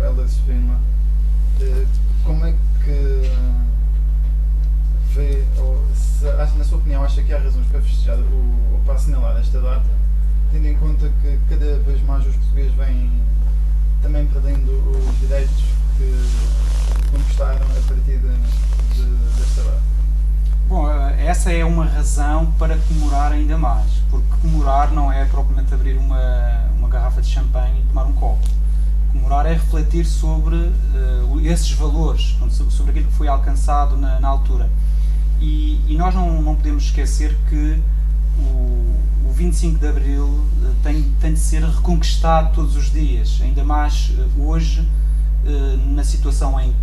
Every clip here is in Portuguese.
Helder Spínola, como é que vê, ou se, na sua opinião, acha que há razões para festejar ou para assinalar esta data, tendo em conta que cada vez mais os portugueses vêm também perdendo os direitos que conquistaram a partir desta data? Bom, essa é uma razão para comemorar ainda mais, porque comemorar não é propriamente abrir uma garrafa de champanhe e tomar um copo. Comemorar é refletir sobre esses valores, sobre aquilo que foi alcançado na altura. E nós não podemos esquecer que o 25 de Abril tem de ser reconquistado todos os dias, ainda mais hoje, na situação em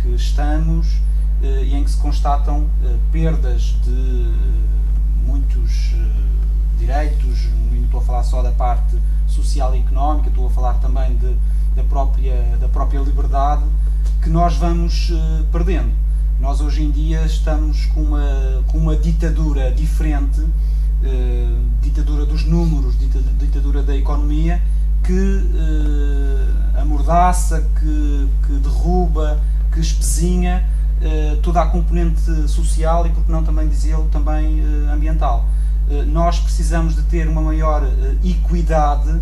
que estamos e em que se constatam perdas de muitos direitos. Não estou a falar só da parte social e económica, estou a falar também da própria liberdade que nós vamos perdendo. Nós hoje em dia estamos com uma ditadura diferente, ditadura dos números, ditadura da economia, que amordaça, que derruba, que espezinha toda a componente social e, por que não também dizê-lo, também ambiental. Nós precisamos de ter uma maior equidade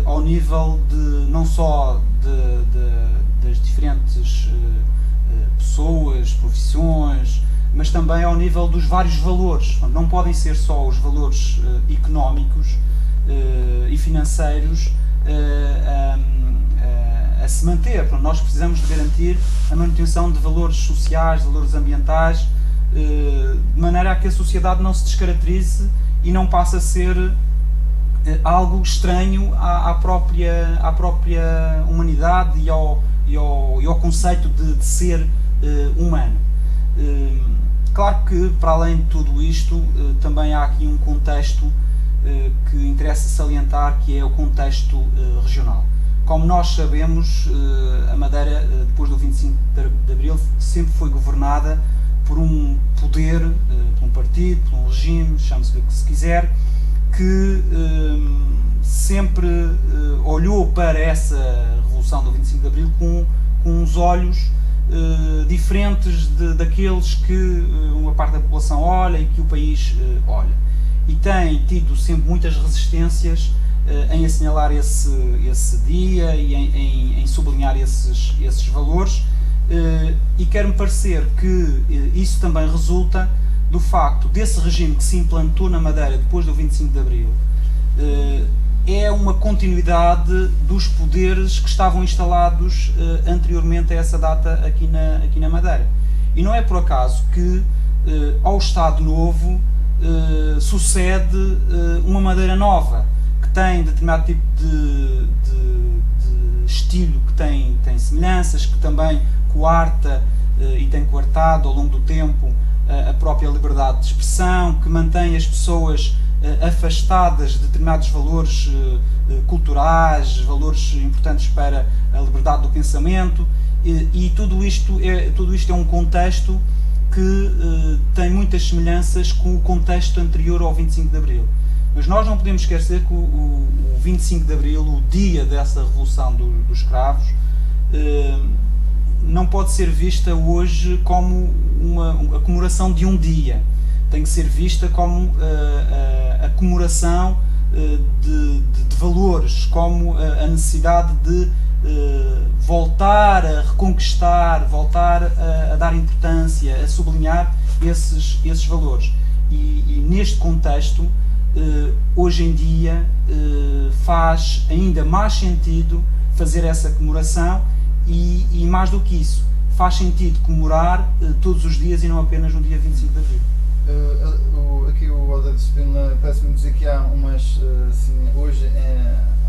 ao nível não só das diferentes pessoas, profissões, mas também ao nível dos vários valores. Não podem ser só os valores económicos e financeiros a se manter. Nós precisamos de garantir a manutenção de valores sociais, de valores ambientais, de maneira a que a sociedade não se descaracterize e não passe a ser algo estranho à própria humanidade e ao conceito de ser humano. Claro que, para além de tudo isto, também há aqui um contexto que interessa salientar, que é o contexto regional. Como nós sabemos, a Madeira, depois do 25 de Abril, sempre foi governada por um poder, por um partido, por um regime, chame-se o que se quiser, que sempre olhou para essa Revolução do 25 de Abril com uns olhos diferentes daqueles que uma parte da população olha e que o país olha. E tem tido sempre muitas resistências em assinalar esse dia e em sublinhar esses valores, e quer-me parecer que isso também resulta do facto desse regime que se implantou na Madeira depois do 25 de Abril é uma continuidade dos poderes que estavam instalados anteriormente a essa data aqui na Madeira. E não é por acaso que ao Estado Novo sucede uma Madeira nova, que tem determinado tipo de estilo, que tem semelhanças, que também coarta e tem coartado ao longo do tempo a própria liberdade de expressão, que mantém as pessoas afastadas de determinados valores culturais, valores importantes para a liberdade do pensamento, e tudo isto é um contexto que tem muitas semelhanças com o contexto anterior ao 25 de Abril. Mas nós não podemos esquecer que o 25 de Abril, o dia dessa Revolução dos Escravos, não pode ser vista hoje como a comemoração de um dia. Tem que ser vista como a comemoração de valores, como a necessidade de voltar a reconquistar, voltar a dar importância, a sublinhar esses valores. E neste contexto, hoje em dia, faz ainda mais sentido fazer essa comemoração e mais do que isso, faz sentido comemorar todos os dias e não apenas no dia 25 de Abril. Aqui o Helder Spínola parece-me dizer que há umas, assim, hoje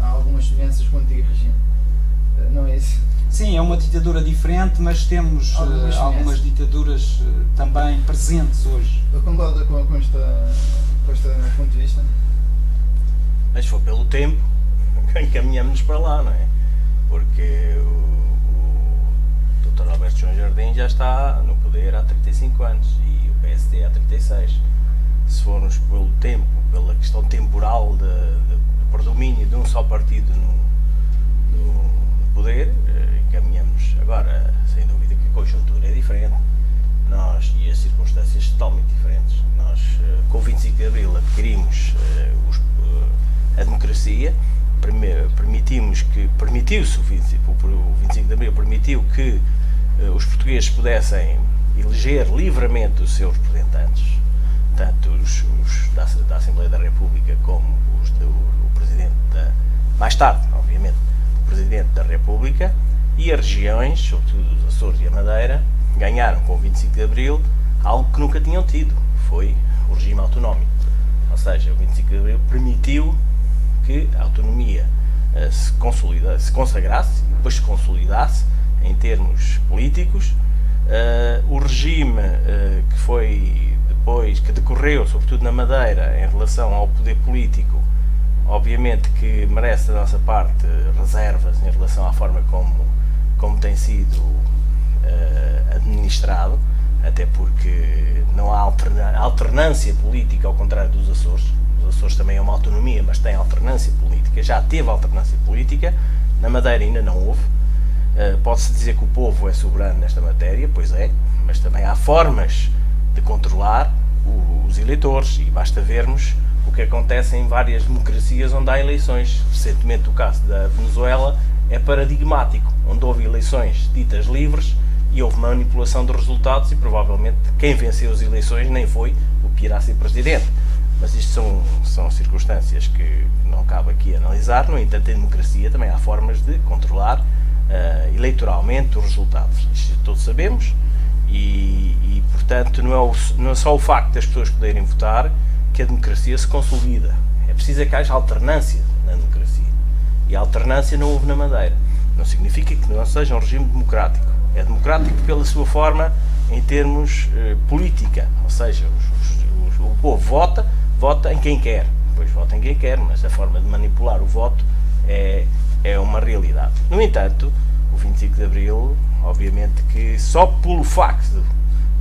há algumas semelhanças com o antigo regime, não é isso? Sim, é uma ditadura diferente, mas temos algumas ditaduras também presentes hoje. Concorda com este ponto de vista? Mas se for pelo tempo, encaminhamos-nos para lá, não é? Porque o Dr. Alberto João Jardim já está no poder há 35 anos e o PSD há 36. Se formos pelo tempo, pela questão temporal de predomínio de um só partido no poder, Agora, sem dúvida que a conjuntura é diferente, e as circunstâncias totalmente diferentes. Nós, com o 25 de Abril, adquirimos a democracia, permitiu-se o 25 de Abril permitiu que os portugueses pudessem eleger livremente os seus representantes, tanto os da Assembleia da República como o Presidente mais tarde, obviamente, o Presidente da República, e as regiões, sobretudo os Açores e a Madeira, ganharam com o 25 de Abril algo que nunca tinham tido, foi o regime autonómico. Ou seja, o 25 de Abril permitiu que a autonomia se consagrasse e depois se consolidasse em termos políticos. O regime que decorreu, sobretudo na Madeira, em relação ao poder político, obviamente que merece da nossa parte reservas em relação à forma como tem sido administrado, até porque não há alternância política, ao contrário dos Açores. Os Açores também é uma autonomia, mas tem alternância política, já teve alternância política, na Madeira ainda não houve. Pode-se dizer que o povo é soberano nesta matéria, pois é, mas também há formas de controlar os eleitores, e basta vermos o que acontece em várias democracias onde há eleições. Recentemente o caso da Venezuela é paradigmático, onde houve eleições ditas livres e houve manipulação de resultados, e provavelmente quem venceu as eleições nem foi o que irá ser presidente. Mas isto são circunstâncias que não cabe aqui analisar. No entanto, em democracia também há formas de controlar eleitoralmente os resultados. Isto todos sabemos, e portanto não é só o facto das pessoas poderem votar que a democracia se consolida. É preciso que haja alternância na democracia. E a alternância não houve na Madeira. Não significa que não seja um regime democrático. É democrático pela sua forma em termos política. Ou seja, o povo vota em quem quer. Pois vota em quem quer, mas a forma de manipular o voto é uma realidade. No entanto, o 25 de Abril, obviamente que só pelo facto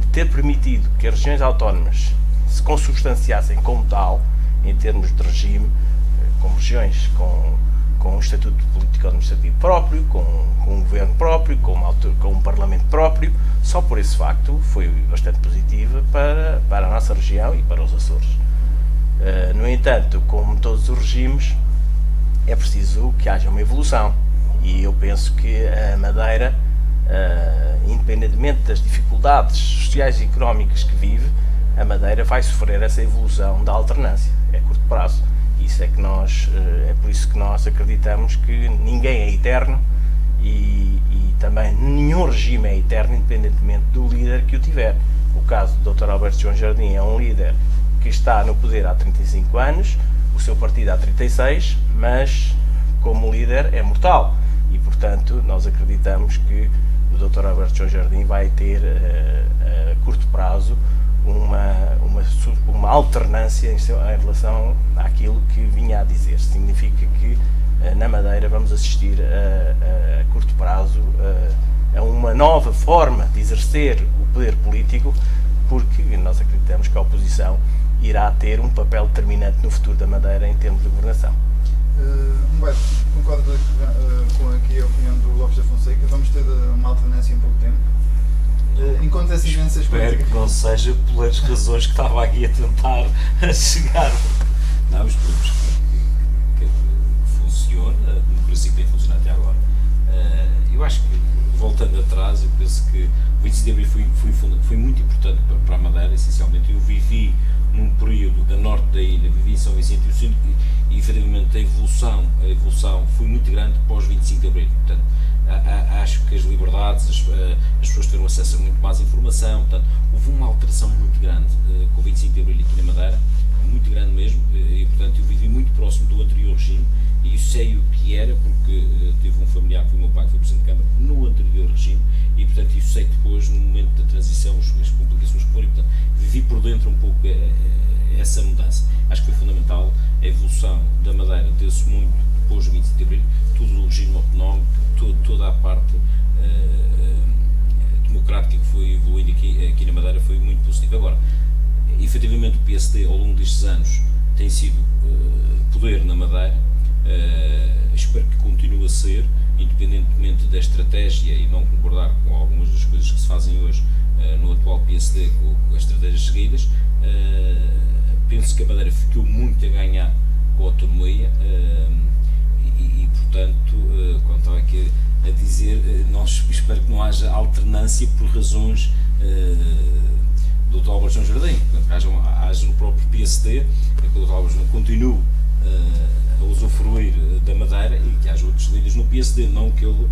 de ter permitido que as regiões autónomas se consubstanciassem como tal, em termos de regime, como regiões com um estatuto político-administrativo próprio, com um governo próprio, com um parlamento próprio, só por esse facto foi bastante positiva para a nossa região e para os Açores. No entanto, como todos os regimes, é preciso que haja uma evolução, e eu penso que a Madeira, independentemente das dificuldades sociais e económicas que vive, a Madeira vai sofrer essa evolução da alternância, a curto prazo. Isso é por isso que nós acreditamos que ninguém é eterno, e também nenhum regime é eterno, independentemente do líder que o tiver. O caso do Dr. Alberto João Jardim é um líder que está no poder há 35 anos, o seu partido há 36, mas como líder é mortal, e portanto nós acreditamos que o Dr. Alberto João Jardim vai ter a curto prazo uma alternância em relação àquilo que vinha a dizer. Significa que na Madeira vamos assistir a curto prazo a uma nova forma de exercer o poder político, porque nós acreditamos que a oposição irá ter um papel determinante no futuro da Madeira em termos de governação. Humberto, concordo com aqui a opinião do Lopes da Fonseca. Vamos ter uma alternância em pouco tempo. Enquanto as invenções políticas... Espero que não seja pelas razões que estava aqui a tentar chegar. Não, esperemos que funcione, a democracia que tem funcionado até agora. Eu acho que, voltando atrás, eu penso que o 25 de Abril foi muito importante para a Madeira, essencialmente. Eu vivi num período da norte da ilha, vivi em São Vicente e efetivamente a evolução foi muito grande pós 25 de Abril. Portanto, acho que as liberdades, as pessoas tiveram acesso a muito mais informação, portanto, houve uma alteração muito grande com o 25 de Abril aqui na Madeira, muito grande mesmo, e portanto eu vivi muito próximo do anterior regime, e sei o que era, porque tive um familiar que foi o meu pai, que foi Presidente de Câmara no anterior regime, e portanto isso sei depois, no momento da transição, as complicações que foram, e portanto vivi por dentro um pouco essa mudança. Acho que foi fundamental a evolução da Madeira, deu-se muito depois do 25 de Abril, tudo o regime autonómico, toda a parte democrática que foi evoluindo aqui na Madeira foi muito positiva. Agora, efetivamente o PSD ao longo destes anos tem sido poder na Madeira, espero que continue a ser, independentemente da estratégia e não concordar com algumas das coisas que se fazem hoje no atual PSD, com as estratégias seguidas, penso que a Madeira ficou muito a ganhar com a autonomia e portanto, quando estava aqui a dizer, nós espero que não haja alternância por razões do Dr. Álvaro João Jardim, portanto, haja no próprio PSD, que o Dr. Álvaro João continue a usufruir da Madeira e que haja outros líderes no PSD, não que ele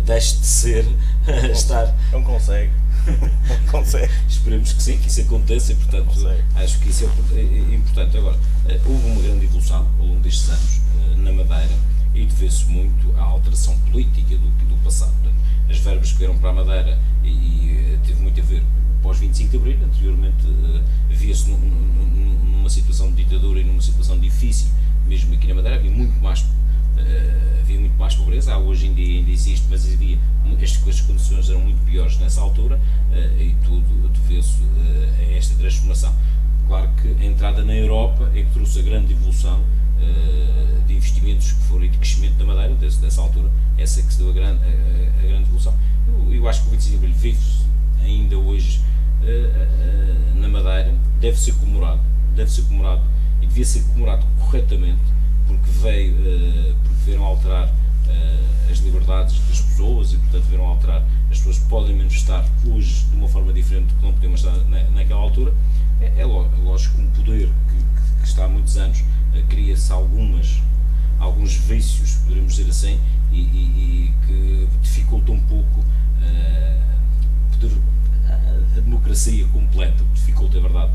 deixe de ser, estar... Não consegue. Não consegue. Esperemos que sim, que isso aconteça e, portanto, acho que isso é importante. Agora, houve uma grande evolução ao longo destes anos na Madeira e deveu-se muito à alteração política do passado. Portanto, as verbas que vieram para a Madeira e teve muito a ver pós 25 de Abril, anteriormente via-se numa situação de ditadura e numa situação difícil, mesmo aqui na Madeira, havia muito mais pobreza. Hoje em dia ainda existe, mas as condições eram muito piores nessa altura e tudo deveu-se a esta transformação. Claro que a entrada na Europa é que trouxe a grande evolução de investimentos que foram e de crescimento da Madeira dessa altura, essa que se deu a grande evolução. Eu acho que o 25 de Abril vive-se ainda hoje na Madeira, deve ser comemorado e devia ser comemorado corretamente, porque vieram alterar as liberdades das pessoas e, portanto, vieram alterar. As pessoas podem manifestar hoje de uma forma diferente do que não podiam estar naquela altura. É lógico que um poder que está há muitos anos cria-se alguns vícios, poderíamos dizer assim, e que dificulta um pouco a democracia completa, dificulta, é verdade,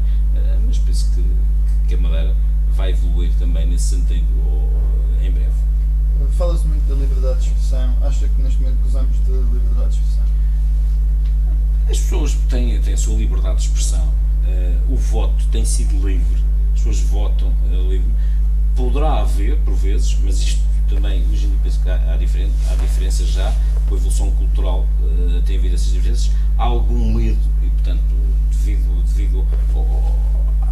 mas penso que a Madeira vai evoluir também nesse sentido em breve. Fala-se muito da liberdade de expressão. Acha que neste momento gozamos de liberdade de expressão? As pessoas têm a sua liberdade de expressão, o voto tem sido livre, as pessoas votam livre. Poderá haver, por vezes, mas isto também, hoje em dia penso que há diferenças já, com a evolução cultural tem havido essas diferenças, há algum medo e, portanto, devido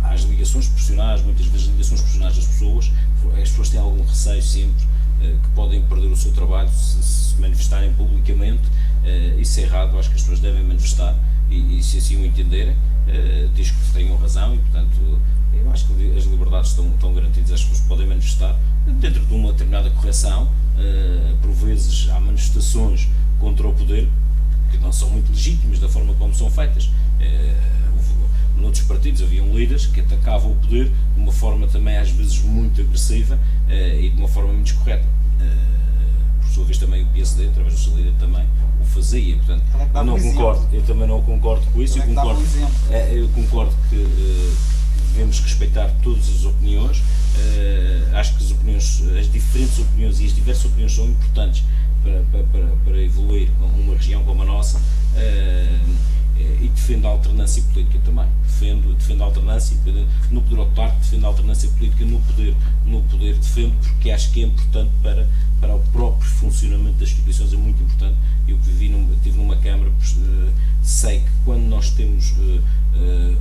às ligações profissionais, muitas vezes ligações profissionais das pessoas, as pessoas têm algum receio sempre que podem perder o seu trabalho se manifestarem publicamente. Isso é errado, acho que as pessoas devem manifestar e se assim o entenderem, diz que tenham razão e, portanto, eu acho que as liberdades estão garantidas, as pessoas podem manifestar dentro de uma determinada correção. Por vezes há manifestações contra o poder que não são muito legítimas da forma como são feitas. Noutros partidos haviam líderes que atacavam o poder de uma forma também às vezes muito agressiva e de uma forma muito descorreta. Por sua vez também o PSD, através do seu líder, também o fazia. Portanto, eu também não concordo com isso. Eu concordo que devemos respeitar todas as opiniões. Acho que as diferentes opiniões e as diversas opiniões são importantes para evoluir uma região como a nossa. E defendo a alternância política também. Defendo a alternância no poder autarco, defendo a alternância política no poder defendo, porque acho que é importante para o próprio funcionamento das instituições, é muito importante. Eu que estive numa Câmara, sei que quando nós temos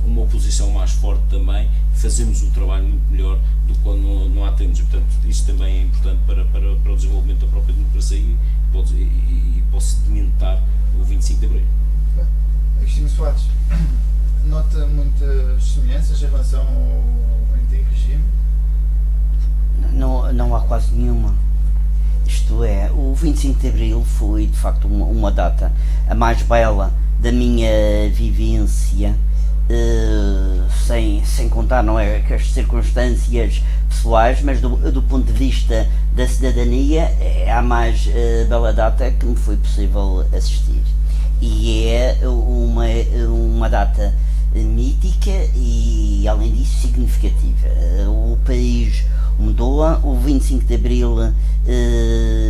uma oposição mais forte também, fazemos um trabalho muito melhor do que quando não a temos. Portanto, isso também é importante para o desenvolvimento da própria democracia e pode sedimentar o 25 de Abril. Agostinho Soares, nota muitas semelhanças em relação ao antigo regime? Não há quase nenhuma. Isto é, o 25 de Abril foi de facto uma data a mais bela da minha vivência, sem contar, não é, que as circunstâncias pessoais, mas do ponto de vista da cidadania é a mais bela data que me foi possível assistir. E é uma data mítica e, além disso, significativa. O país mudou, o 25 de Abril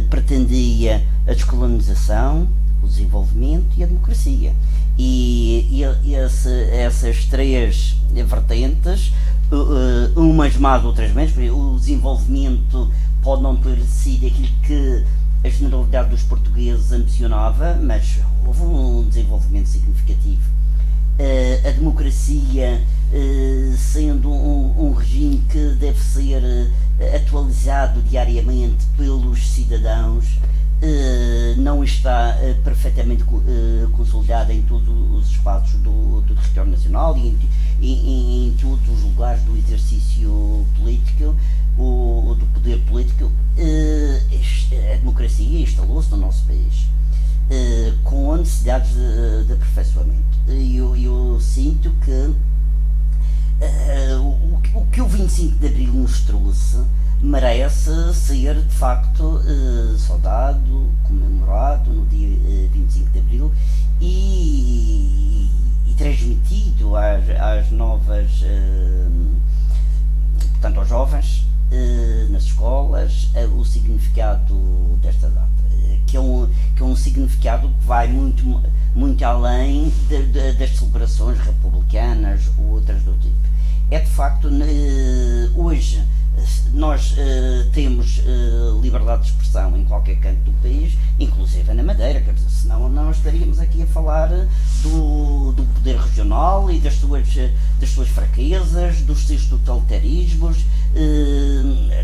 pretendia a descolonização, o desenvolvimento e a democracia. E essas três vertentes, umas mais, outras menos, o desenvolvimento pode não ter sido aquilo que a generalidade dos portugueses ambicionava, mas houve um desenvolvimento significativo. A democracia, sendo um regime que deve ser atualizado diariamente pelos cidadãos, não está perfeitamente consolidada em todos os espaços do território nacional e em todos os lugares do exercício político, do poder político. A democracia instalou-se no nosso país com necessidades de aperfeiçoamento. Eu sinto que o que o 25 de Abril nos trouxe merece ser de facto saudado, comemorado no dia 25 de Abril e transmitido às novas, portanto aos jovens, nas escolas, o significado desta data, que é um significado que vai muito além das celebrações republicanas ou outras do tipo. É de facto, hoje nós temos liberdade de expressão em qualquer canto do país, inclusive na Madeira, quer dizer, senão não estaríamos aqui a falar do poder regional e das suas fraquezas, dos seus totalitarismos,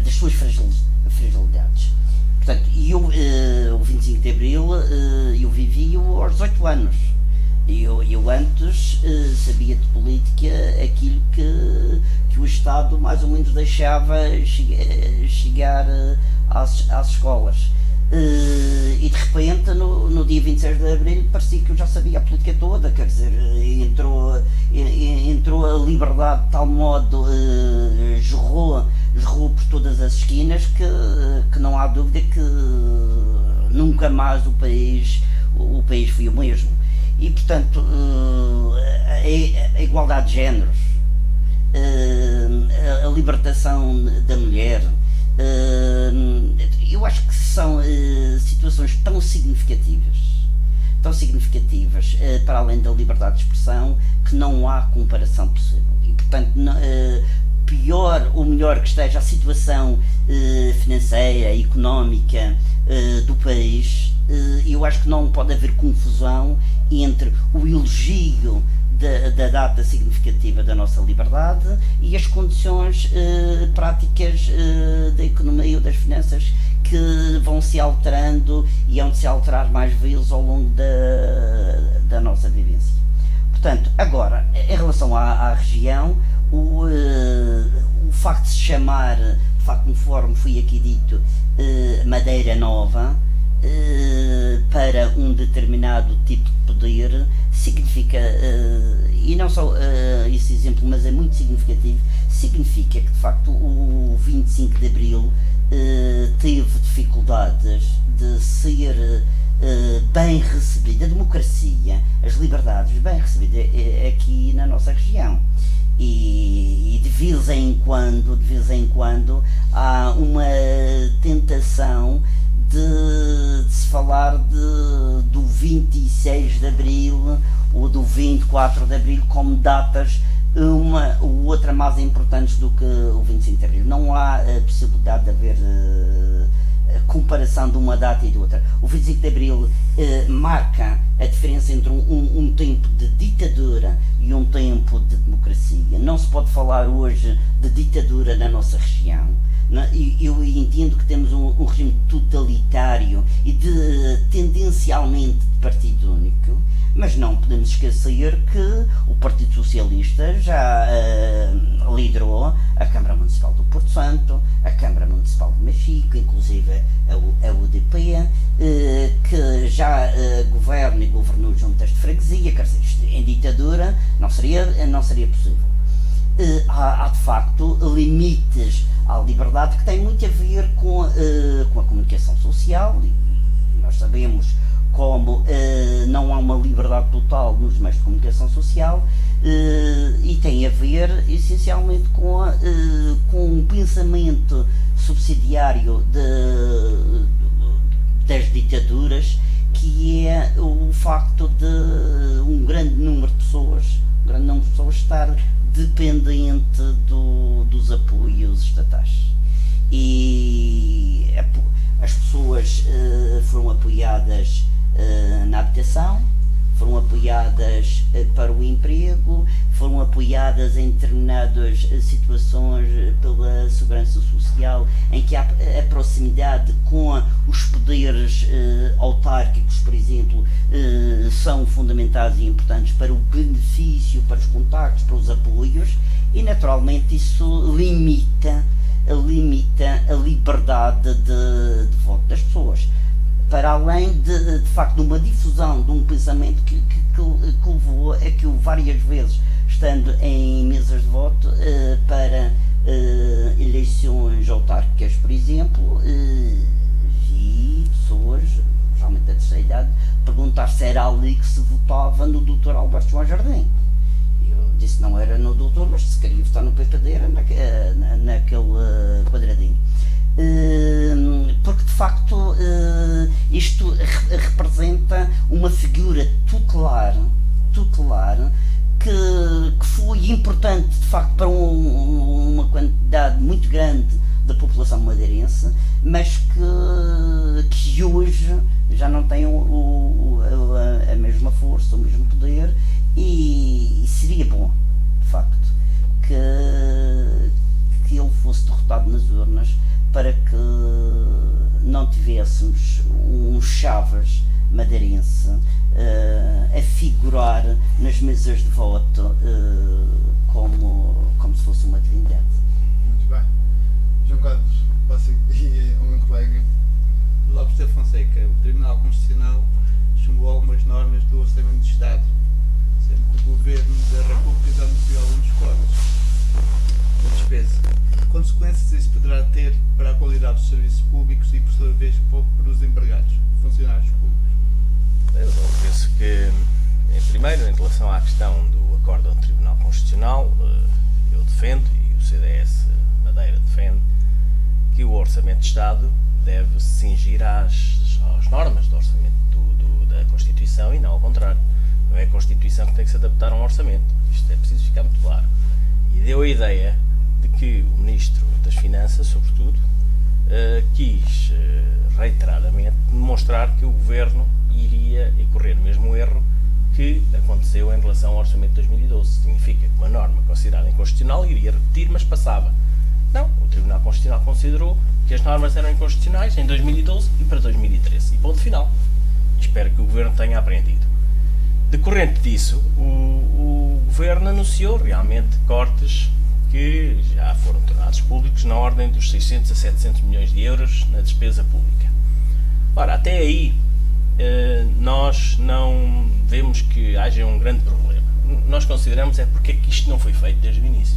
das suas fragilidades. Portanto, o 25 de Abril eu vivi-o aos 18 anos. Eu antes sabia de política aquilo que o Estado mais ou menos deixava chegar às escolas. E de repente, no dia 26 de Abril, parecia que eu já sabia a política toda, quer dizer, entrou a liberdade de tal modo, jorrou por todas as esquinas que não há dúvida que nunca mais o país foi o mesmo. E portanto, a igualdade de géneros, a libertação da mulher, eu acho que são situações tão significativas, para além da liberdade de expressão, que não há comparação possível. E portanto, pior ou melhor que esteja a situação financeira, económica do país, eu acho que não pode haver confusão entre o elogio da data significativa da nossa liberdade e as condições práticas da economia ou das finanças que vão se alterando e hão de se alterar mais vezes ao longo da nossa vivência. Portanto, agora, em relação à região, o facto de se chamar, de facto, conforme foi aqui dito, Madeira Nova, para um determinado tipo de poder, significa, e não só esse exemplo, mas é muito significativo, significa que de facto o 25 de Abril teve dificuldades de ser bem recebida, a democracia, as liberdades bem recebidas aqui na nossa região. E de vez em quando há uma tentação de se falar do 26 de Abril ou do 24 de Abril como datas uma ou outra mais importantes do que o 25 de Abril. Não há a possibilidade de haver comparação de uma data e de outra. O 25 de Abril marca a diferença entre um tempo de ditadura e um tempo de democracia. Não se pode falar hoje de ditadura na nossa região. Eu entendo que temos um regime totalitário e tendencialmente de partido único, mas não podemos esquecer que o Partido Socialista já liderou a Câmara Municipal do Porto Santo, a Câmara Municipal de Machico, inclusive a UDP, que já governa e governou juntas de freguesia, quer dizer, em ditadura não seria possível. Há de facto limites à liberdade que têm muito a ver com a comunicação social, e nós sabemos como não há uma liberdade total nos meios de comunicação social, e tem a ver essencialmente com um pensamento subsidiário das ditaduras, que é o facto de um grande número de pessoas estar dependente dos apoios estatais. E as pessoas foram apoiadas na habitação, foram apoiadas para o emprego, foram apoiadas em determinadas situações pela segurança social, em que há a proximidade com os poderes autárquicos, por exemplo, são fundamentais e importantes para o benefício, para os contactos, para os apoios, e naturalmente isso limita a liberdade de voto das pessoas, para além de facto de uma difusão de um pensamento que levou a que eu várias vezes, estando em mesas de voto para eleições autárquicas, por exemplo, vi pessoas, geralmente da terceira idade, perguntar se era ali que se votava no Dr. Alberto João Jardim. Eu disse que não era no doutor, mas se queria votar no PPD era naquele quadradinho. Porque de facto isto representa uma figura tutelar que foi importante de facto para uma quantidade muito grande da população madeirense, mas que hoje já não tem a mesma força, o mesmo poder, e seria bom de facto que ele fosse derrotado nas urnas, para que não tivéssemos um Chaves madeirense a figurar nas mesas de voto como se fosse uma divindade. Muito bem. João Carlos, passo aqui ao meu colega. Lopes da Fonseca. O Tribunal Constitucional chumbou algumas normas do Orçamento de Estado, sendo que o Governo da República já anunciou alguns cortes da despesa. Que consequências isso poderá ter para a qualidade dos serviços públicos e, por sua vez, para os empregados, funcionários públicos? Eu penso que, primeiro, em relação à questão do acórdão do Tribunal Constitucional, eu defendo, e o CDS Madeira defende, que o Orçamento de Estado deve se cingir às normas do Orçamento da Constituição e não ao contrário. Não é a Constituição que tem que se adaptar a um orçamento. Isto é preciso ficar muito claro. E deu a ideia de que o Ministro das Finanças, sobretudo, quis reiteradamente demonstrar que o Governo iria incorrer no mesmo erro que aconteceu em relação ao Orçamento de 2012. Significa que uma norma considerada inconstitucional iria repetir, mas passava. Não, o Tribunal Constitucional considerou que as normas eram inconstitucionais em 2012 e para 2013. E ponto final. Espero que o Governo tenha aprendido. Decorrente disso, o Governo anunciou realmente cortes que já foram tornados públicos na ordem dos 600 a 700 milhões de euros na despesa pública. Ora, até aí nós não vemos que haja um grande problema. Nós consideramos porque é que isto não foi feito desde o início.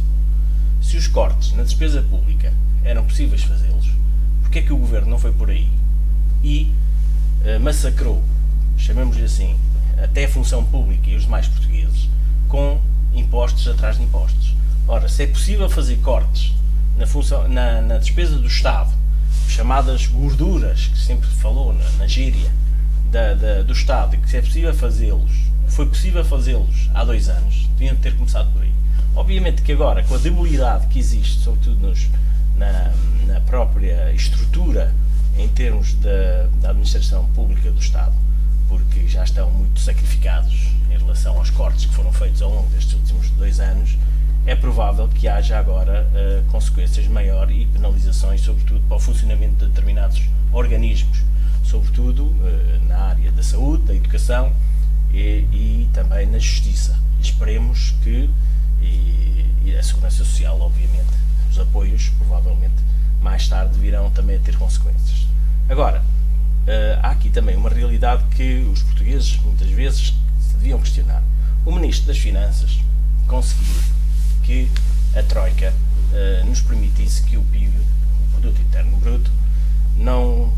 Se os cortes na despesa pública eram possíveis fazê-los, porque é que o Governo não foi por aí e massacrou, chamemos-lhe assim, até a função pública e os demais portugueses, com impostos atrás de impostos? Ora, se é possível fazer cortes na despesa do Estado, chamadas gorduras, que sempre falou na gíria do Estado, e que se é possível fazê-los, foi possível fazê-los há 2 anos, deviam ter começado por aí. Obviamente que agora, com a debilidade que existe, sobretudo na própria estrutura em termos da administração pública do Estado, porque já estão muito sacrificados em relação aos cortes que foram feitos ao longo destes últimos 2 anos, é provável que haja agora consequências maiores e penalizações, sobretudo para o funcionamento de determinados organismos, sobretudo na área da saúde, da educação e também na justiça. Esperemos que, e a segurança social, obviamente, os apoios, provavelmente, mais tarde virão também a ter consequências. Agora, há aqui também uma realidade que os portugueses, muitas vezes, se deviam questionar. O Ministro das Finanças conseguiu que a Troika nos permitisse que o PIB, o Produto Interno Bruto, não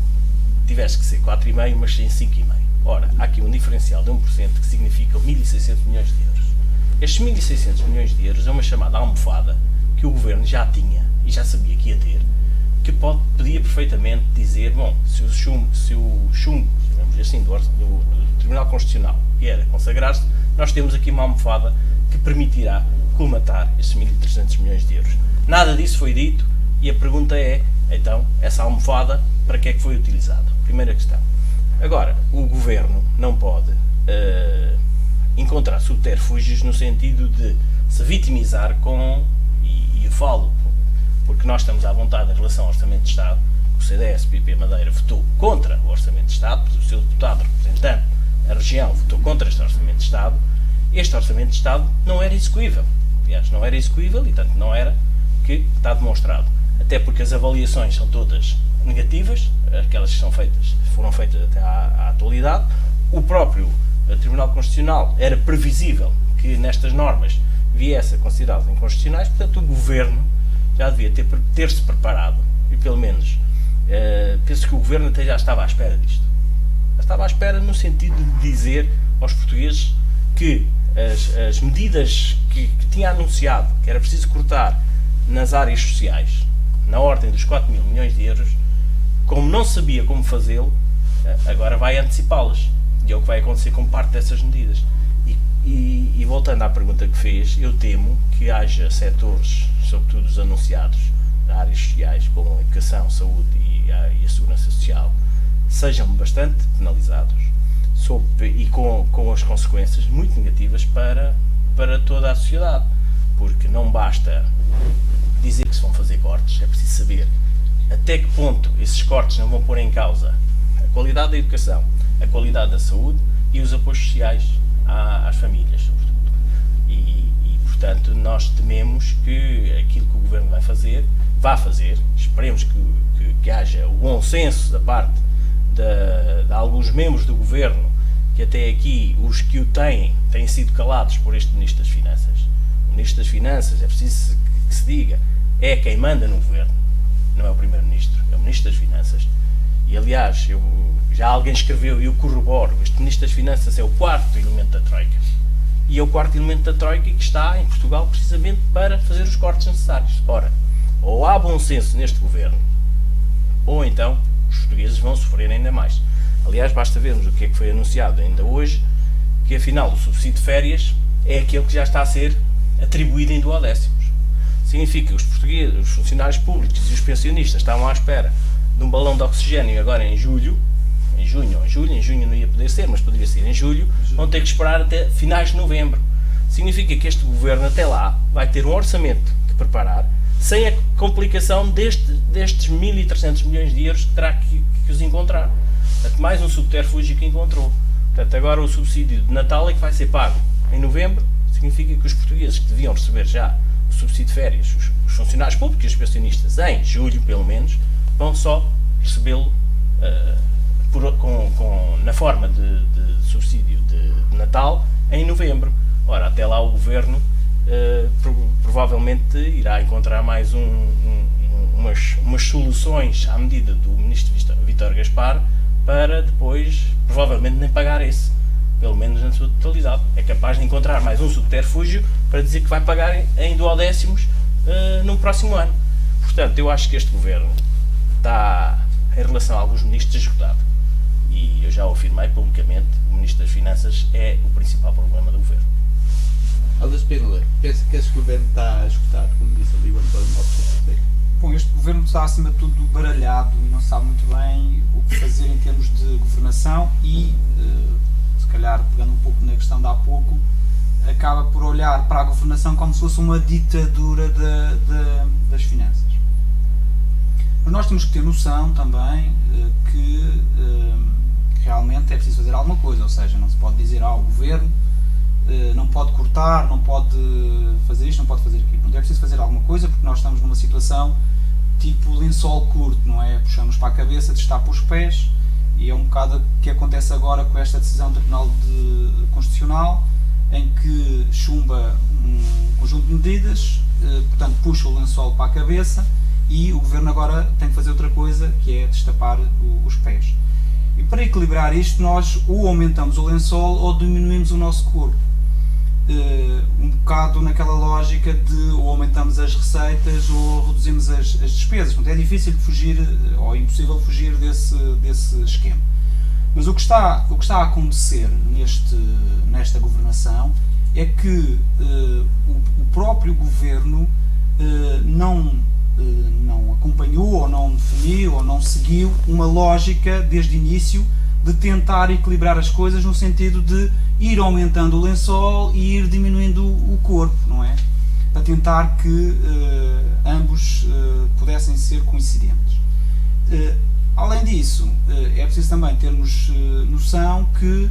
tivesse que ser 4,5%, mas sim 5,5%. Ora, há aqui um diferencial de 1% que significa 1.600 milhões de euros. Estes 1.600 milhões de euros é uma chamada almofada que o Governo já tinha e já sabia que ia ter, que podia perfeitamente dizer, bom, se o chumbo, chamamos assim, do Tribunal Constitucional vier a consagrar-se, nós temos aqui uma almofada que permitirá colmatar esses 1.300 milhões de euros. Nada disso foi dito e a pergunta é, então, essa almofada, para que é que foi utilizada? Primeira questão. Agora, o Governo não pode encontrar subterfúgios no sentido de se vitimizar e eu falo porque nós estamos à vontade em relação ao Orçamento de Estado. O CDS-PP Madeira votou contra o Orçamento de Estado, o seu deputado representante da região votou contra este Orçamento de Estado. Este Orçamento de Estado não era execuível. Aliás, não era execuível e tanto não era que está demonstrado. Até porque as avaliações são todas negativas, aquelas que foram feitas até à atualidade. O próprio Tribunal Constitucional era previsível que nestas normas viesse a considerá-las inconstitucionais, portanto o Governo já devia ter-se preparado, e pelo menos penso que o Governo até já estava à espera disto. Já estava à espera no sentido de dizer aos portugueses que as medidas que tinha anunciado, que era preciso cortar nas áreas sociais, na ordem dos 4 mil milhões de euros, como não sabia como fazê-lo, agora vai antecipá-las. E é o que vai acontecer com parte dessas medidas. E voltando à pergunta que fez, eu temo que haja setores, sobretudo os anunciados, de áreas sociais, como a educação, saúde e a segurança social, sejam bastante penalizados e com as consequências muito negativas para toda a sociedade. Porque não basta dizer que se vão fazer cortes, é preciso saber até que ponto esses cortes não vão pôr em causa a qualidade da educação, a qualidade da saúde e os apoios sociais às famílias, sobretudo. E, portanto, nós tememos que aquilo que o Governo vai fazer, esperemos que haja o bom senso da parte de alguns membros do Governo, que até aqui, os que o têm sido calados por este Ministro das Finanças. O Ministro das Finanças, é preciso que se diga, é quem manda no Governo, não é o Primeiro-Ministro, é o Ministro das Finanças. E, aliás, já alguém escreveu, e eu corroboro, este Ministro das Finanças é o quarto elemento da Troika. E é o quarto elemento da Troika que está em Portugal precisamente para fazer os cortes necessários. Ora, ou há bom senso neste Governo, ou então os portugueses vão sofrer ainda mais. Aliás, basta vermos o que é que foi anunciado ainda hoje, que afinal o subsídio de férias é aquele que já está a ser atribuído em duodécimos. Significa que os portugueses, os funcionários públicos e os pensionistas estavam à espera de um balão de oxigênio agora em junho não ia poder ser, mas poderia ser em julho, vão ter que esperar até finais de novembro. Significa que este Governo até lá vai ter um orçamento que preparar, sem a complicação destes 1.300 milhões de euros que terá que os encontrar. Portanto, mais um subterfúgio que encontrou. Portanto, agora o subsídio de Natal é que vai ser pago em novembro, significa que os portugueses que deviam receber já o subsídio de férias, os funcionários públicos e os pensionistas, em julho pelo menos, vão só recebê-lo na forma de subsídio de Natal em novembro. Ora, até lá o Governo provavelmente irá encontrar mais umas soluções à medida do Ministro Vítor Gaspar para depois, provavelmente, nem pagar esse, pelo menos na sua totalidade. É capaz de encontrar mais um subterfúgio para dizer que vai pagar em duodécimos no próximo ano. Portanto, eu acho que este Governo está, em relação a alguns ministros, esgotado. E eu já o afirmei publicamente, o Ministro das Finanças é o principal problema do Governo. Aldo Spínola, pensa que este Governo está esgotado, como disse ali o António Lopes? Bom, este Governo está acima de tudo baralhado e não sabe muito bem o que fazer em termos de governação e, se calhar, pegando um pouco na questão de há pouco, acaba por olhar para a governação como se fosse uma ditadura das finanças. Mas nós temos que ter noção também que realmente é preciso fazer alguma coisa, ou seja, não se pode dizer o Governo não pode cortar, não pode fazer isto, não pode fazer aquilo. Não é preciso fazer alguma coisa porque nós estamos numa situação tipo lençol curto, não é? Puxamos para a cabeça, destapa os pés e é um bocado o que acontece agora com esta decisão do Tribunal Constitucional, em que chumba um conjunto de medidas, portanto puxa o lençol para a cabeça e o Governo agora tem que fazer outra coisa, que é destapar os pés. E para equilibrar isto, nós ou aumentamos o lençol ou diminuímos o nosso corpo. Um bocado naquela lógica de ou aumentamos as receitas ou reduzimos as despesas. Portanto, é difícil de fugir, ou impossível de fugir desse esquema. Mas o que está a acontecer nesta governação é que o próprio Governo não acompanhou, ou não definiu, ou não seguiu uma lógica desde o início de tentar equilibrar as coisas no sentido de ir aumentando o lençol e ir diminuindo o corpo, não é? Para tentar que ambos pudessem ser coincidentes. Além disso, é preciso também termos noção que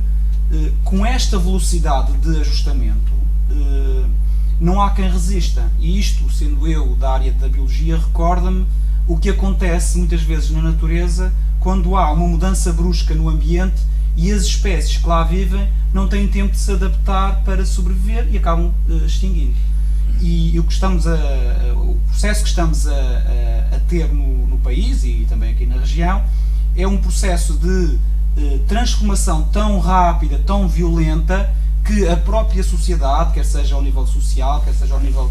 com esta velocidade de ajustamento não há quem resista, e isto, sendo eu da área da biologia, recorda-me o que acontece muitas vezes na natureza quando há uma mudança brusca no ambiente e as espécies que lá vivem não têm tempo de se adaptar para sobreviver e acabam extinguindo. E o processo que estamos a ter no país e também aqui na região é um processo de transformação tão rápida, tão violenta, que a própria sociedade, quer seja ao nível social, quer seja ao nível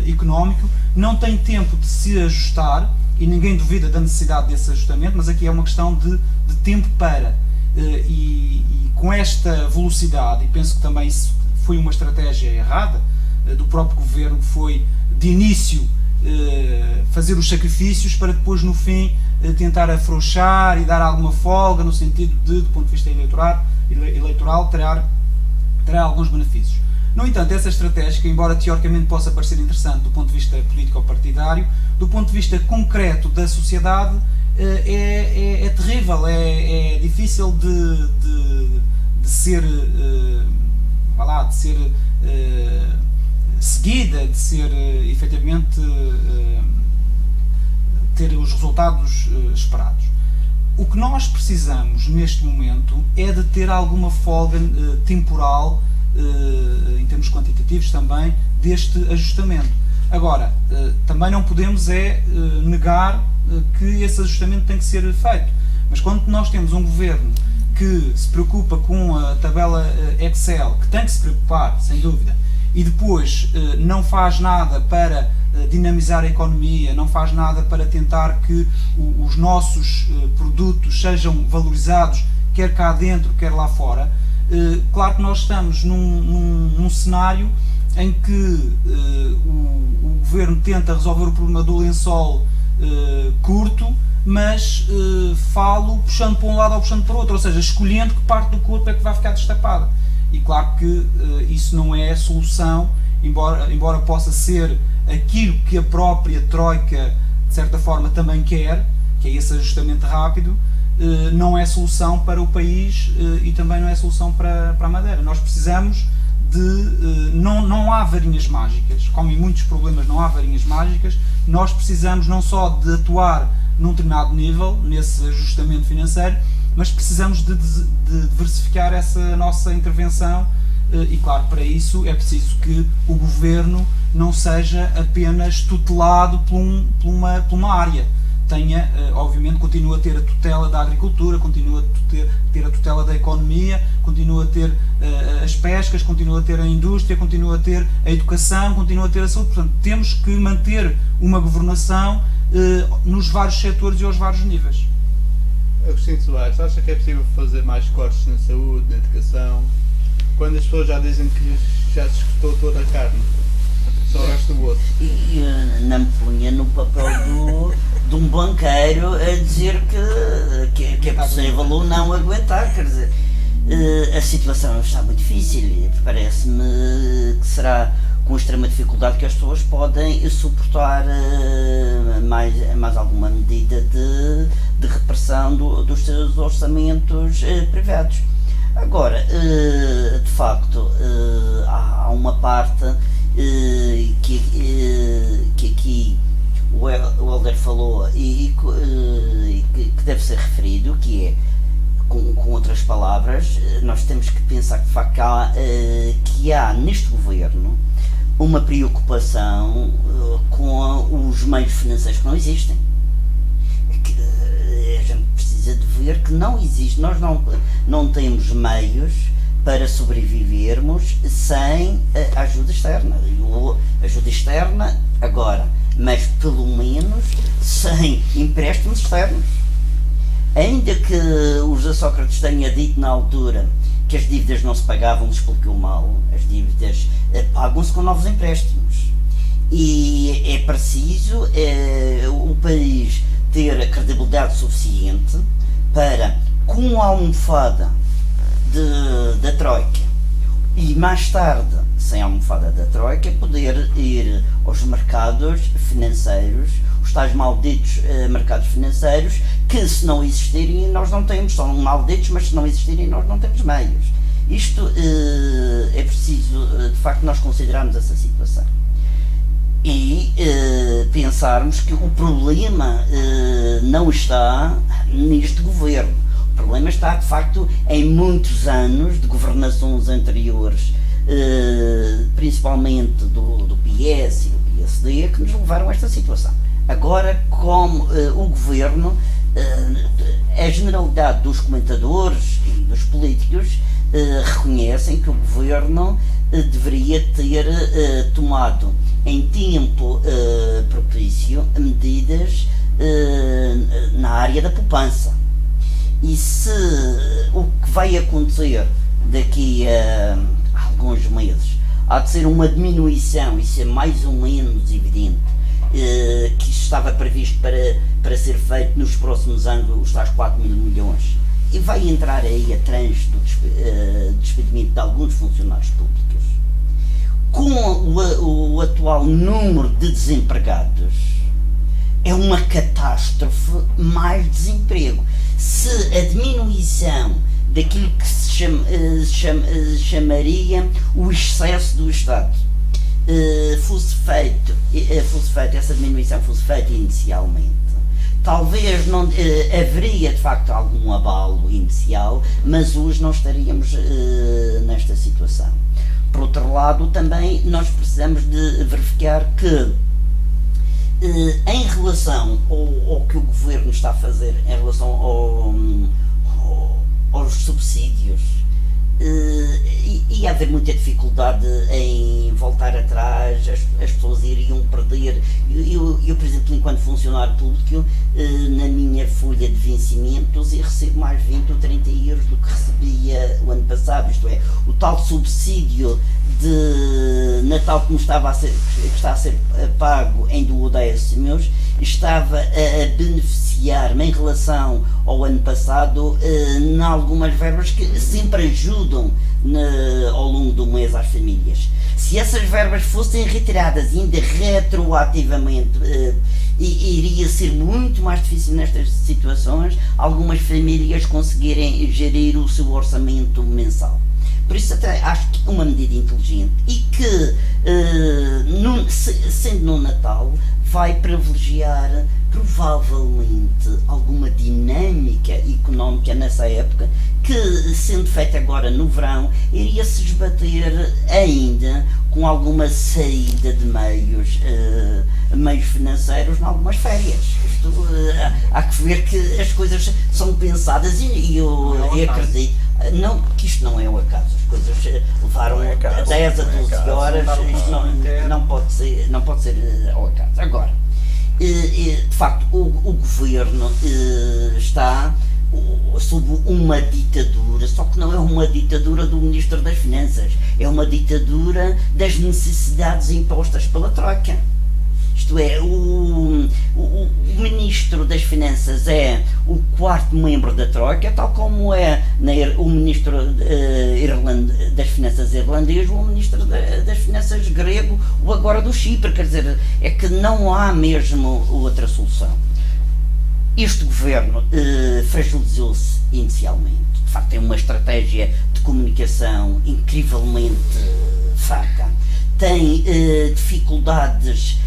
económico, não tem tempo de se ajustar, e ninguém duvida da necessidade desse ajustamento, mas aqui é uma questão de tempo para. E com esta velocidade, e penso que também isso foi uma estratégia errada do próprio governo, que foi de início fazer os sacrifícios para depois no fim tentar afrouxar e dar alguma folga, no sentido de, do ponto de vista eleitoral terá alguns benefícios. No entanto, essa estratégia, embora teoricamente possa parecer interessante do ponto de vista político ou partidário, do ponto de vista concreto da sociedade é terrível, é difícil de ser seguida, de ser efetivamente ter os resultados esperados. O que nós precisamos neste momento é de ter alguma folga temporal, em termos quantitativos também, deste ajustamento. Agora, também não podemos negar que esse ajustamento tem que ser feito, mas quando nós temos um governo que se preocupa com a tabela Excel, que tem que se preocupar, sem dúvida, e depois não faz nada para dinamizar a economia, não faz nada para tentar que os nossos produtos sejam valorizados, quer cá dentro, quer lá fora, claro que nós estamos num cenário em que o governo tenta resolver o problema do lençol curto, mas falo puxando para um lado ou puxando para o outro, ou seja, escolhendo que parte do corpo é que vai ficar destapada. E claro que isso não é a solução, embora possa ser aquilo que a própria Troika, de certa forma, também quer, que é esse ajustamento rápido, não é solução para o país e também não é solução para a Madeira. Nós precisamos de... Não há varinhas mágicas, como em muitos problemas não há varinhas mágicas, nós precisamos não só de atuar num determinado nível, nesse ajustamento financeiro, mas precisamos de diversificar essa nossa intervenção e, claro, para isso é preciso que o governo não seja apenas tutelado por uma área. Obviamente, continua a ter a tutela da agricultura, continua a ter a tutela da economia, continua a ter as pescas, continua a ter a indústria, continua a ter a educação, continua a ter a saúde. Portanto, temos que manter uma governação nos vários setores e aos vários níveis. Agostinho Soares, acha que é possível fazer mais cortes na saúde, na educação, quando as pessoas já dizem que já se escutou toda a carne, só o resto do osso? E não me punha no papel de um banqueiro a dizer que é possível ou não aguentar, quer dizer, a situação está muito difícil e parece-me que será com extrema dificuldade que as pessoas podem suportar mais alguma medida de repressão dos seus orçamentos privados. Agora, de facto, há uma parte que aqui o Helder falou e que deve ser referido, que é, com outras palavras, nós temos que pensar que de facto que há neste governo uma preocupação com os meios financeiros que não existem. A gente precisa de ver que não existe, nós não temos meios para sobrevivermos sem a ajuda externa. Ajuda externa agora, mas pelo menos sem empréstimos externos. Ainda que o José Sócrates tenha dito na altura que as dívidas não se pagavam, explicou mal, as dívidas pagam-se com novos empréstimos. E é preciso o país ter a credibilidade suficiente para, com a almofada da Troika e mais tarde, sem a almofada da Troika, poder ir aos mercados financeiros, os tais malditos mercados financeiros, que se não existirem nós não temos, são malditos, mas se não existirem nós não temos meios. Isto é preciso, de facto, nós considerarmos essa situação e pensarmos que o problema não está neste governo. O problema está, de facto, em muitos anos de governações anteriores, principalmente do PS e do PSD, que nos levaram a esta situação. Agora, como o governo, a generalidade dos comentadores e dos políticos reconhecem que o governo deveria ter tomado em tempo propício medidas na área da poupança. E se o que vai acontecer daqui a alguns meses há de ser uma diminuição, isso é mais ou menos evidente, que estava previsto para ser feito nos próximos anos, os tais 4 mil milhões, e vai entrar aí a tranche do despedimento de alguns funcionários públicos, com o atual número de desempregados, é uma catástrofe mais desemprego. Se a diminuição daquilo que se chamaria o excesso do Estado fosse feita, essa diminuição fosse feita inicialmente, talvez não haveria de facto algum abalo inicial, mas hoje não estaríamos nesta situação. Por outro lado, também nós precisamos de verificar que em relação ao que o governo está a fazer em relação aos subsídios, ia haver muita dificuldade em voltar atrás, as pessoas iriam perder. Eu, por exemplo, enquanto funcionário público, na minha folha de vencimentos, eu recebo mais 20 ou 30 euros do que recebia o ano passado, isto é, o tal subsídio de Natal que está a ser pago em duodécimos, estava a beneficiar-me em relação ao ano passado em algumas verbas que sempre ajudam ao longo do mês às famílias. Se essas verbas fossem retiradas ainda retroativamente, iria ser muito mais difícil nestas situações algumas famílias conseguirem gerir o seu orçamento mensal. Por isso até acho que é uma medida inteligente e que, sendo no Natal, vai privilegiar provavelmente alguma dinâmica económica nessa época que, sendo feita agora no verão, iria se esbater ainda com alguma saída de meios financeiros em algumas férias. Há que ver que as coisas são pensadas e eu acredito. Não, que isto não é o acaso, as coisas levaram 10 a 12 horas, isto não pode ser ao acaso. Agora, de facto, o governo está sob uma ditadura, só que não é uma ditadura do Ministro das Finanças, é uma ditadura das necessidades impostas pela Troika. Isto é, o Ministro das Finanças é o 4º membro da Troika, tal como é o Ministro das Finanças irlandês, ou o Ministro das Finanças grego, ou agora do Chipre. Quer dizer, é que não há mesmo outra solução. Este governo fragilizou-se inicialmente. De facto, tem uma estratégia de comunicação incrivelmente fraca. Tem dificuldades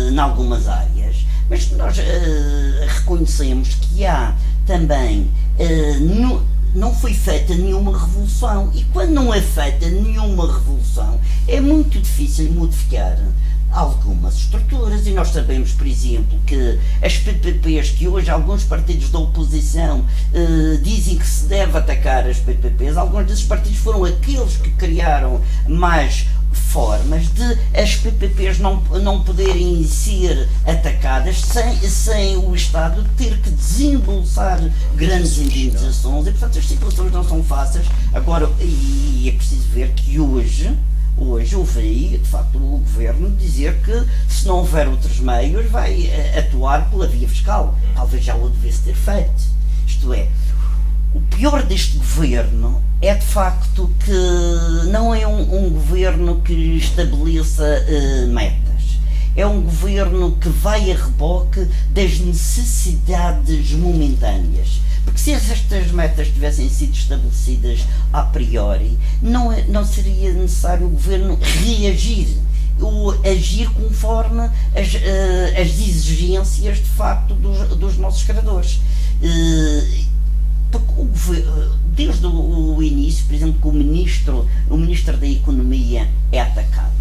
em algumas áreas, mas nós reconhecemos que há também, não foi feita nenhuma revolução, e quando não é feita nenhuma revolução é muito difícil modificar algumas estruturas, e nós sabemos, por exemplo, que as PPPs, que hoje alguns partidos da oposição dizem que se deve atacar as PPPs, alguns desses partidos foram aqueles que criaram mais formas de as PPPs não poderem ser atacadas sem o Estado ter que desembolsar grandes indenizações, e portanto as situações não são fáceis. Agora, e é preciso ver que hoje ouvi, de facto, o Governo dizer que se não houver outros meios vai atuar pela via fiscal. Talvez já o devesse ter feito. Isto é, O pior deste governo é de facto que não é um governo que estabeleça metas. É um governo que vai a reboque das necessidades momentâneas. Porque se estas metas tivessem sido estabelecidas a priori, não seria necessário o governo reagir, ou agir conforme as exigências de facto dos nossos criadores. Porque desde o início, por exemplo, que o Ministro da Economia é atacado.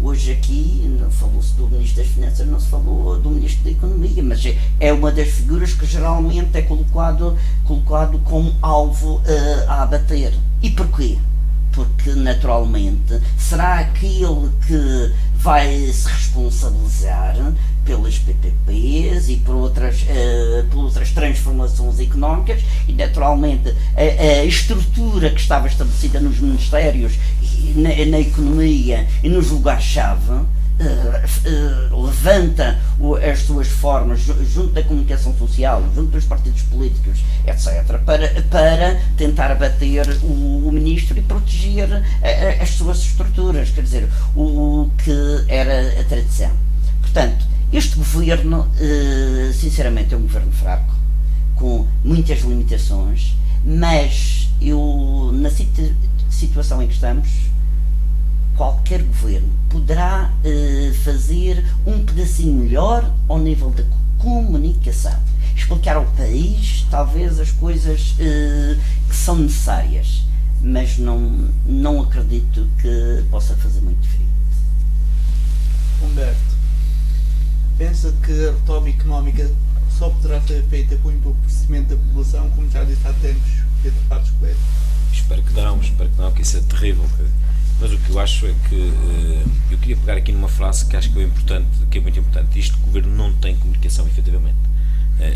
Hoje aqui falou-se do Ministro das Finanças, não se falou do Ministro da Economia, mas é uma das figuras que geralmente é colocado como alvo a abater. E porquê? Porque, naturalmente, será aquele que vai se responsabilizar pelas PPPs e por outras transformações económicas e, naturalmente, a estrutura que estava estabelecida nos ministérios, na economia e nos lugares-chave, levanta as suas formas junto da comunicação social, junto dos partidos políticos, etc., para tentar abater o ministro e proteger as suas estruturas, quer dizer, o que era a tradição. Portanto, este governo, sinceramente, é um governo fraco, com muitas limitações, mas na situação em que estamos, qualquer governo poderá fazer um pedacinho melhor ao nível da comunicação, explicar ao país talvez as coisas que são necessárias, mas não acredito que possa fazer muito diferente. Humberto, pensa que a retoma económica só poderá ser feita com o empobrecimento da população, como já disse há tempos Pedro Passos Coelho? Espero que não, que isso é terrível. Mas o que eu acho é que eu queria pegar aqui numa frase que acho que é muito importante. Isto, o governo não tem comunicação, efetivamente.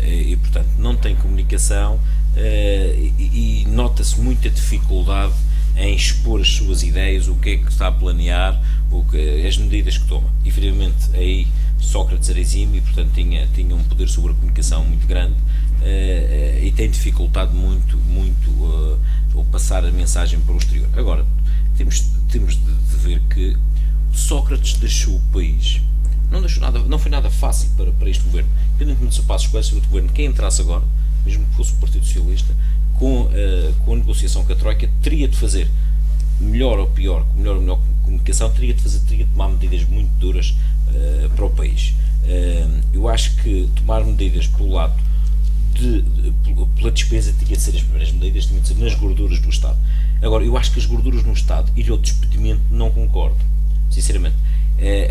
E portanto, não tem comunicação e nota-se muita dificuldade em expor as suas ideias, o que é que está a planear, as medidas que toma. Efetivamente, aí Sócrates era exímio e, portanto, tinha um poder sobre a comunicação muito grande e tem dificultado muito o passar a mensagem para o exterior. Agora, temos de ver que Sócrates deixou o país, não foi nada fácil para este governo, independentemente do Passos Coelho, se o governo, quem entrasse agora, mesmo que fosse o Partido Socialista, com a negociação com a Troika, teria de fazer, melhor ou pior, com melhor ou menor comunicação, teria de tomar medidas muito duras para o país. Eu acho que tomar medidas pelo lado pela despesa tinha de ser as primeiras medidas, tinha de ser nas gorduras do Estado. Agora, eu acho que as gorduras no Estado e ao despedimento não concordo, sinceramente.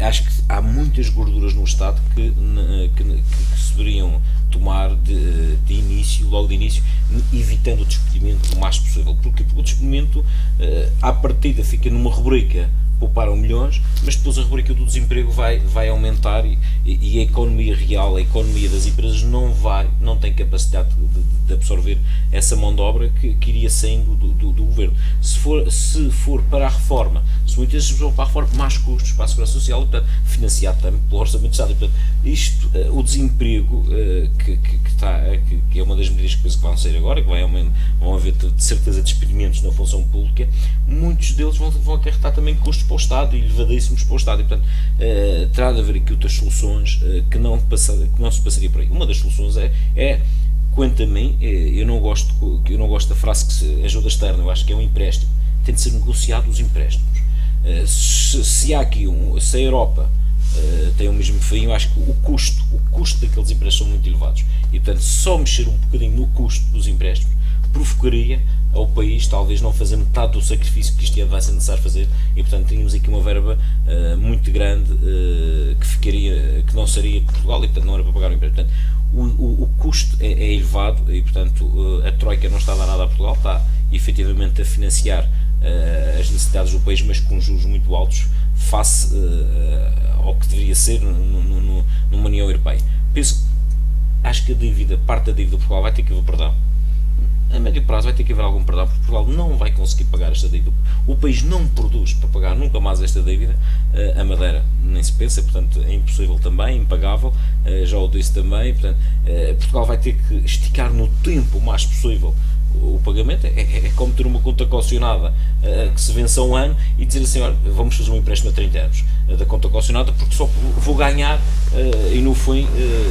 Acho que há muitas gorduras no Estado que se deveriam tomar logo de início, evitando o despedimento o mais possível. Porque o despedimento, à partida, fica numa rubrica pouparam milhões, mas depois a rubrica do desemprego vai aumentar e a economia real, a economia das empresas não tem capacidade de absorver essa mão de obra que iria saindo do governo. Se for para a reforma, se muitas vezes vão para a reforma, mais custos para a segurança social, e, portanto, financiado também pelo Orçamento de Estado. E, portanto, o desemprego, que é uma das medidas que penso que vão sair agora, que vão haver de certeza despedimentos na função pública, muitos deles vão acarretar também custos para o Estado e elevadíssimos para o Estado. E, portanto, terá de haver aqui outras soluções que não se passaria por aí. Uma das soluções é quanto a mim, eu não gosto da frase que se ajuda externa, eu acho que é um empréstimo. Tem de ser negociado os empréstimos. Se há aqui se a Europa tem o mesmo fim, eu acho que o custo daqueles empréstimos são muito elevados. E, portanto, só mexer um bocadinho no custo dos empréstimos provocaria ao país talvez não fazer metade do sacrifício que este ano vai ser necessário fazer, e portanto teríamos aqui uma verba muito grande que não seria de Portugal, e portanto não era para pagar o empréstimo. Portanto, o custo é elevado e, portanto, a Troika não está a dar nada a Portugal, está efetivamente a financiar as necessidades do país, mas com juros muito altos face ao que deveria ser numa União Europeia. Acho que parte da dívida de Portugal vai ter que haver perdão. A médio prazo vai ter que haver algum perdão, porque Portugal não vai conseguir pagar esta dívida. O país não produz para pagar nunca mais esta dívida. A Madeira nem se pensa, portanto é impossível também, impagável, já o disse também. Portanto, Portugal vai ter que esticar no tempo o mais possível o pagamento, é como ter uma conta caucionada que se vence a um ano e dizer assim, olha, vamos fazer um empréstimo a 30 anos da conta caucionada porque só vou ganhar e no fim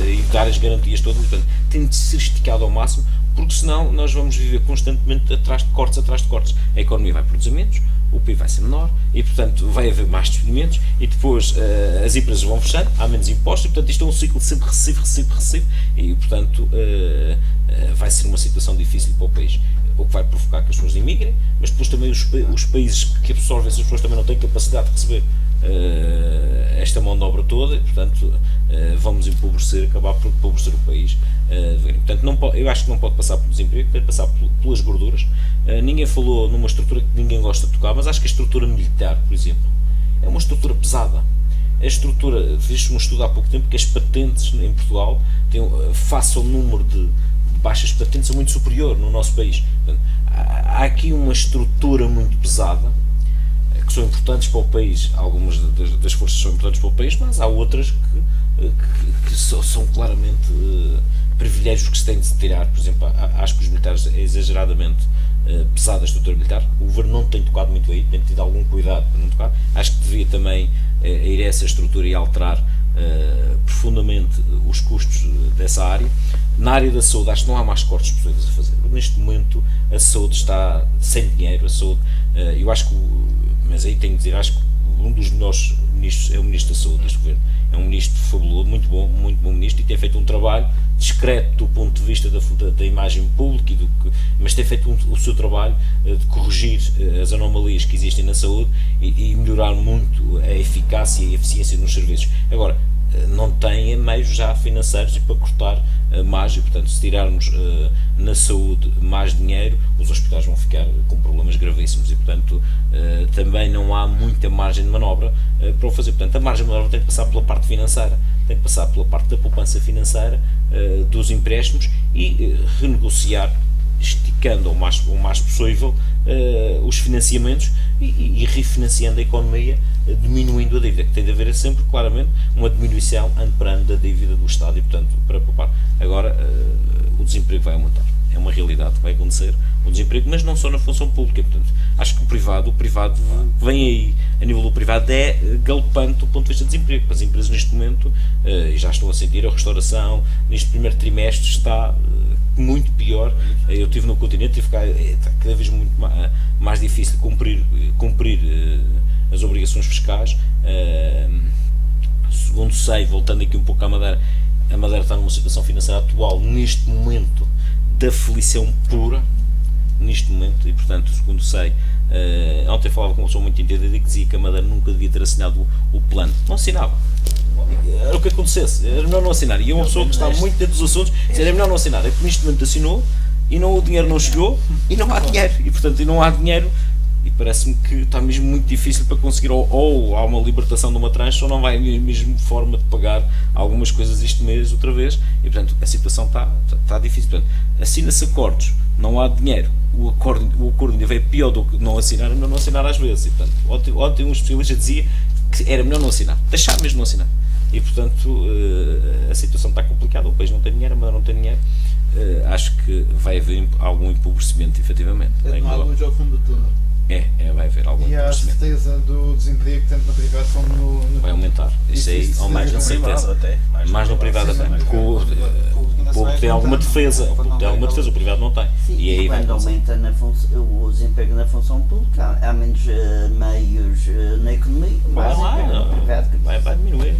e dar as garantias todas. Portanto, tem de ser esticado ao máximo, porque senão nós vamos viver constantemente atrás de cortes. A economia vai produzir menos, o PIB vai ser menor e, portanto, vai haver mais despedimentos e depois as empresas vão fechando, há menos impostos e, portanto, isto é um ciclo de sempre recebo e, portanto, vai ser uma situação difícil para o país, o que vai provocar que as pessoas emigrem, mas depois também os países que absorvem essas pessoas também não têm capacidade de receber esta mão de obra toda e, portanto, vamos acabar por empobrecer o país. Portanto, eu acho que não pode passar pelo desemprego, tem de passar pelas gorduras. Ninguém falou numa estrutura que ninguém gosta de tocar, mas acho que a estrutura militar, por exemplo, é uma estrutura pesada. A estrutura, fiz um estudo há pouco tempo que as patentes em Portugal face ao número de baixas patentes é muito superior no nosso país. Portanto, há aqui uma estrutura muito pesada que são importantes para o país. Algumas das forças são importantes para o país, mas há outras que são claramente privilégios que se têm de tirar. Por exemplo, acho que os militares é exageradamente pesada a estrutura militar. O governo não tem tocado muito aí, tem tido algum cuidado para não tocar. Acho que devia também ir a essa estrutura e alterar profundamente os custos dessa área. Na área da saúde, acho que não há mais cortes possíveis a fazer. Neste momento, a saúde está sem dinheiro. A saúde, eu acho que, mas aí tenho de dizer, acho que um dos melhores ministros é o Ministro da Saúde deste governo. É um ministro fabuloso, muito bom ministro, e tem feito um trabalho discreto do ponto de vista da imagem pública, mas tem feito o seu trabalho de corrigir as anomalias que existem na saúde e melhorar muito a eficácia e a eficiência nos serviços. Agora, não tem meios já financeiros para cortar mais e, portanto, se tirarmos na saúde mais dinheiro, os hospitais vão ficar com problemas gravíssimos e, portanto, também não há muita margem de manobra para o fazer. Portanto, a margem de manobra tem que passar pela parte financeira, tem que passar pela parte da poupança financeira, dos empréstimos e renegociar, esticando o mais possível os financiamentos e refinanciando a economia, diminuindo a dívida, que tem de haver sempre, claramente, uma diminuição ano para ano da dívida do Estado e, portanto, para poupar. Agora, o desemprego vai aumentar. É uma realidade que vai acontecer, o desemprego, mas não só na função pública. Portanto, acho que o privado vem aí, a nível do privado, é galopante do ponto de vista do desemprego. As empresas, neste momento, e já estão a sentir, a restauração, neste primeiro trimestre, está muito pior. Eu estive no continente e está cada vez muito mais difícil cumprir as obrigações fiscais. Segundo sei, voltando aqui um pouco à Madeira, a Madeira está numa situação financeira atual, neste momento, de aflição pura, neste momento, e portanto, segundo sei, ontem falava com uma pessoa muito entendida que dizia que a Madeira nunca devia ter assinado o plano. Não assinava. Era o que acontecesse, era melhor não assinar. E é uma pessoa que está muito dentro dos assuntos, era melhor não assinar. É que neste momento assinou e o dinheiro não chegou e não há dinheiro. E portanto, não há dinheiro. E parece-me que está mesmo muito difícil para conseguir, ou há uma libertação de uma tranche, ou não vai a mesma forma de pagar algumas coisas este mês outra vez, e portanto a situação está difícil. Portanto, assina-se acordos, não há dinheiro, o acordo ainda veio pior do que não assinar, é melhor não assinar às vezes. E portanto, ontem um especialista dizia que era melhor não assinar, deixar mesmo não assinar. E portanto a situação está complicada, o país não tem dinheiro, a Madeira não tem dinheiro. Acho que vai haver algum empobrecimento, efetivamente. Não há luz ao fundo do túnel. Vai haver algum E há a certeza do desemprego, tanto na privada como no vai aumentar. Isso aí, ou mais na certeza. Mais no privado até. Porque o público tem alguma defesa. O privado não tem. Sim, e aí quando aumenta o desemprego na função pública, há menos meios na economia, vai diminuir.